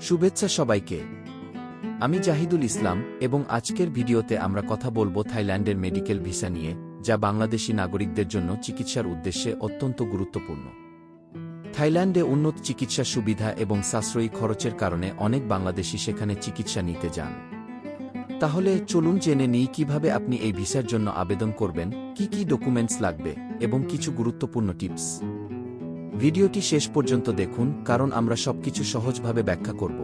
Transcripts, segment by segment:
শুভেচ্ছা সবাইকে। আমি জাহিদুল ইসলাম এবং আজকের ভিডিওতে আমরা কথা বলবো থাইল্যান্ডের মেডিকেল ভিসা নিয়ে, যা বাংলাদেশি নাগরিকদের জন্য চিকিৎসার উদ্দেশ্যে অত্যন্ত গুরুত্বপূর্ণ। থাইল্যান্ডে উন্নত চিকিৎসা সুবিধা এবং সাশ্রয়ী খরচের কারণে অনেক বাংলাদেশি সেখানে চিকিৎসা নিতে যান। তাহলে চলুন জেনে নিই কিভাবে আপনি এই ভিসার জন্য আবেদন করবেন, কি কি ডকুমেন্টস লাগবে এবং কিছু গুরুত্বপূর্ণ টিপস। ভিডিওটি শেষ পর্যন্ত দেখুন, কারণ আমরা সবকিছু সহজভাবে ব্যাখ্যা করব।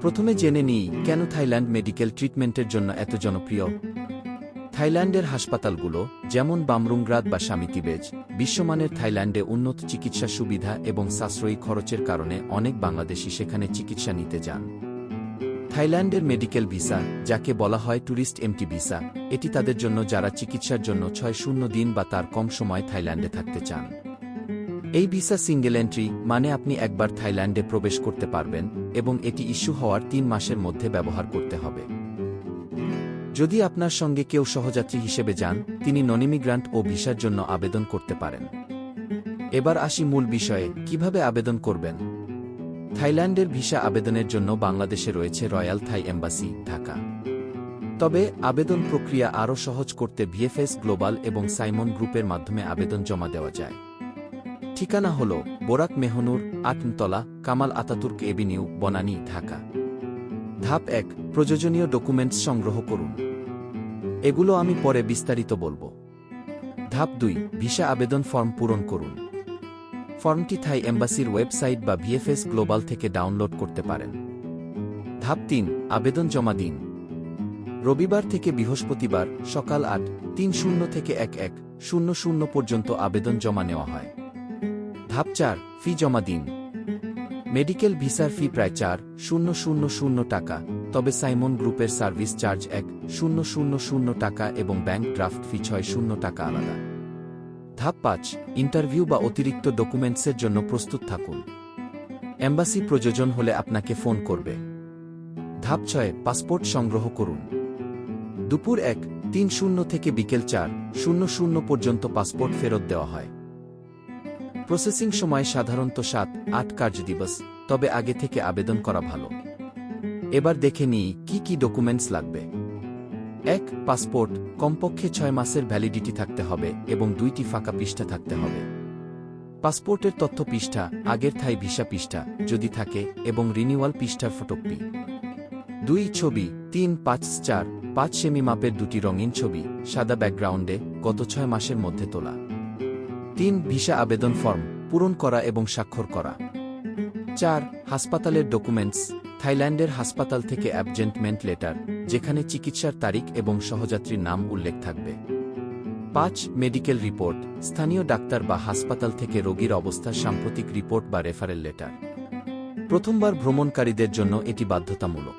প্রথমে জেনে নিই কেন থাইল্যান্ড মেডিকেল ট্রিটমেন্টের জন্য এত জনপ্রিয়। থাইল্যান্ডের হাসপাতালগুলো, যেমন বামরুংগ্রাদ বা সামিতিবেজ, বিশ্বমানের। থাইল্যান্ডে উন্নত চিকিৎসা সুবিধা এবং সাশ্রয়ী খরচের কারণে অনেক বাংলাদেশি সেখানে চিকিৎসা নিতে যান। থাইল্যান্ডের মেডিকেল ভিসা, যাকে বলা হয় ট্যুরিস্ট এমটি ভিসা, এটি তাদের জন্য যারা চিকিৎসার জন্য 60 দিন বা তার কম সময় থাইল্যান্ডে থাকতে চান। এই ভিসা সিঙ্গেল এন্ট্রি, মানে আপনি একবার থাইল্যান্ডে প্রবেশ করতে পারবেন এবং এটি ইস্যু হওয়ার 3 মাসের মধ্যে ব্যবহার করতে হবে। যদি আপনার সঙ্গে কেউ সহযাত্রী হিসেবে যান, তিনি ননিমিগ্রান্ট ও ভিসার জন্য আবেদন করতে পারেন। এবার আসি মূল বিষয়ে, কিভাবে আবেদন করবেন। থাইল্যান্ডের ভিসা আবেদনের জন্য বাংলাদেশে রয়েছে রয়্যাল থাই এম্বাসি, ঢাকা। তবে আবেদন প্রক্রিয়া আরও সহজ করতে ভিএফএস গ্লোবাল এবং সাইমন গ্রুপের মাধ্যমে আবেদন জমা দেওয়া যায়। ঠিকানা হল বোরাক মেহনুর, 8 তলা, কামাল আতাতুর্ক এভিনিউ, বনানী, ঢাকা। ধাপ 1, প্রয়োজনীয় ডকুমেন্টস সংগ্রহ করুন। এগুলো আমি পরে বিস্তারিত বলবো। ধাপ 2, ভিসা আবেদন ফর্ম পূরণ করুন। ফর্মটি থাই এম্বাসির ওয়েবসাইট বা ভিএফএস গ্লোবাল থেকে ডাউনলোড করতে পারেন। ধাপ 3, আবেদন জমা দিন। রবিবার থেকে বৃহস্পতিবার সকাল 8:30 থেকে 11:00 পর্যন্ত আবেদন জমা নেওয়া হয়। ধাপ 4, ফি জমা দিন। মেডিকেল ভিসার ফি প্রায় 4,000 টাকা, তবে সাইমন গ্রুপের সার্ভিস চার্জ 1,000 টাকা এবং ব্যাংক ড্রাফট ফি 600 টাকা আলাদা। ধাপ 5, ইন্টারভিউ বা অতিরিক্ত ডকুমেন্টসের জন্য প্রস্তুত থাকুন। এম্বাসি প্রয়োজন হলে আপনাকে ফোন করবে। ধাপ 6, পাসপোর্ট সংগ্রহ করুন। দুপুর 1:30 থেকে বিকেল 4:00 পর্যন্ত পাসপোর্ট ফেরত দেওয়া হয়। প্রসেসিং সময় সাধারণত 7-8 কার্যদিবস, তবে আগে থেকে আবেদন করা ভালো। এবার দেখে নিই কি কি ডকুমেন্টস লাগবে। 1, পাসপোর্ট, কমপক্ষে 6 মাসের ভ্যালিডিটি থাকতে হবে এবং 2টি ফাঁকা পৃষ্ঠা থাকতে হবে। পাসপোর্টের তথ্য পৃষ্ঠা, আগের থাই ভিসা পৃষ্ঠা যদি থাকে, এবং রিনিউয়াল পৃষ্ঠার ফটোকপি। 2, ছবি, 3x4-5 সেমি মাপের 2টি রঙিন ছবি, সাদা ব্যাকগ্রাউন্ডে, গত 6 মাসের মধ্যে তোলা। 3, ভিসা আবেদন ফর্ম, পূরণ করা এবং স্বাক্ষর করা। 4, হাসপাতালের ডকুমেন্টস, থাইল্যান্ডের হাসপাতাল থেকে অ্যাপয়েন্টমেন্ট লেটার, যেখানে চিকিৎসার তারিখ এবং সহযাত্রীর নাম উল্লেখ থাকবে। 5, মেডিকেল রিপোর্ট, স্থানীয় ডাক্তার বা হাসপাতাল থেকে রোগীর অবস্থার সাম্প্রতিক রিপোর্ট বা রেফারেল লেটার। প্রথমবার ভ্রমণকারীদের জন্য এটি বাধ্যতামূলক।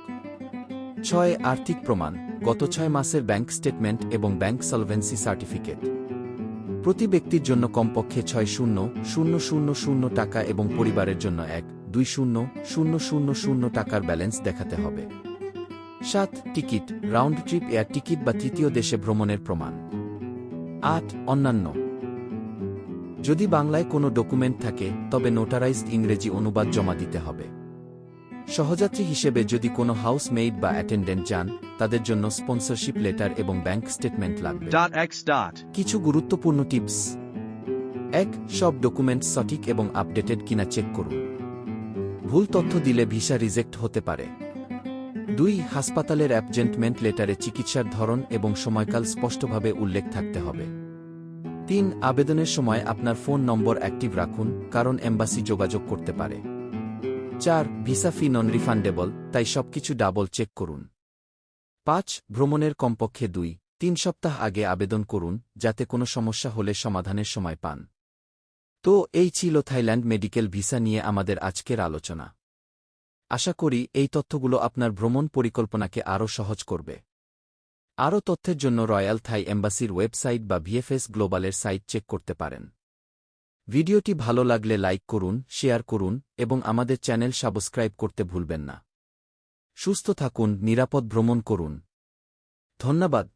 6, আর্থিক প্রমাণ, গত 6 মাসের ব্যাংক স্টেটমেন্ট এবং ব্যাংক সলভেন্সি সার্টিফিকেট। প্রতি ব্যক্তির জন্য কমপক্ষে 6,000 টাকা এবং পরিবারের জন্য 1,20,000 টাকার ব্যালেন্স দেখাতে হবে। 7, ticket, round trip air ticket বা তৃতীয় দেশে ভ্রমণের প্রমাণ। 8, অন্যান্য, যদি বাংলায় কোনো ডকুমেন্ট থাকে তবে নোটারাইজড ইংরেজি অনুবাদ জমা দিতে হবে। সহযাত্রী হিসেবে যদি কোনো হাউসমেইড বা অ্যাটেন্ডেন্ট যান, তাদের জন্য স্পন্সরশিপ লেটার এবং ব্যাংক স্টেটমেন্ট লাগবে। কিছু গুরুত্বপূর্ণ টিপস। 1, সব ডকুমেন্টস সঠিক এবং আপডেটেড কিনা চেক করুন। ভুল তথ্য দিলে ভিসা রিজেক্ট হতে পারে। 2, হাসপাতালের অ্যাপয়েন্টমেন্ট লেটারে চিকিৎসার ধরন এবং সময়কাল স্পষ্টভাবে উল্লেখ থাকতে হবে। 3, আবেদনের সময় আপনার ফোন নম্বর অ্যাক্টিভ রাখুন, কারণ এম্বাসি যোগাযোগ করতে পারে। 4, ভিসা ফি নন রিফান্ডেবল, তাই সবকিছু ডাবল চেক করুন। 5, ভ্রমণের কমপক্ষে 2-3 সপ্তাহ আগে আবেদন করুন, যাতে কোনো সমস্যা হলে সমাধানের সময় পান। তো এই ছিল থাইল্যান্ড মেডিকেল ভিসা নিয়ে আমাদের আজকের আলোচনা। আশা করি এই তথ্যগুলো আপনার ভ্রমণ পরিকল্পনাকে আরও সহজ করবে। আরও তথ্যের জন্য রয়্যাল থাই এম্বাসির ওয়েবসাইট বা ভিএফএস গ্লোবালের সাইট চেক করতে পারেন। ভিডিওটি ভালো লাগলে লাইক করুন, শেয়ার করুন এবং আমাদের চ্যানেল সাবস্ক্রাইব করতে ভুলবেন না। সুস্থ থাকুন, নিরাপদ ভ্রমণ করুন। ধন্যবাদ।